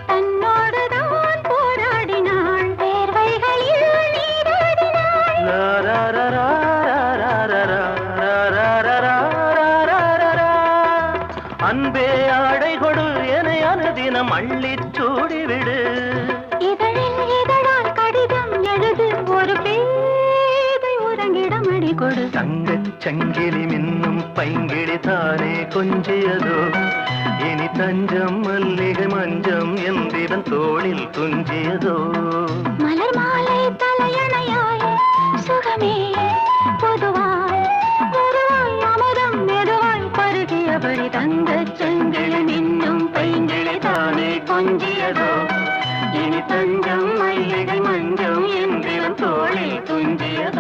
தன்னோடுதான் போராடினாள் வேர்வைகளில் நீராடினாள். அன்பே ஆடை கொடு என அனுதினம் அள்ளிச் சூடிவிடு. இதழில் இதழால் கடிதம் எழுது ஒரு பேதை உறங்கிடம் அடி கொடு. தங்கச் சங்கிலி மின்னும் பைங்கிழி தானே கொஞ்சியதோ இனி தஞ்சம் மல்லிகை மஞ்சம் என்றிவன் தோளில் துஞ்சியதோ. மலர் மாலை தலையணையாய் சுகமே பொதுவாய் பொதுவாய் அமுதம் மெதுவாய் பருகியபடி தங்கச் சங்கிலி மின்னும் பைங்கிழி தானே கொஞ்சியதோ இனி தஞ்சம் மல்லிகை மஞ்சம் என்றிவன் தோளில் துஞ்சியதோ.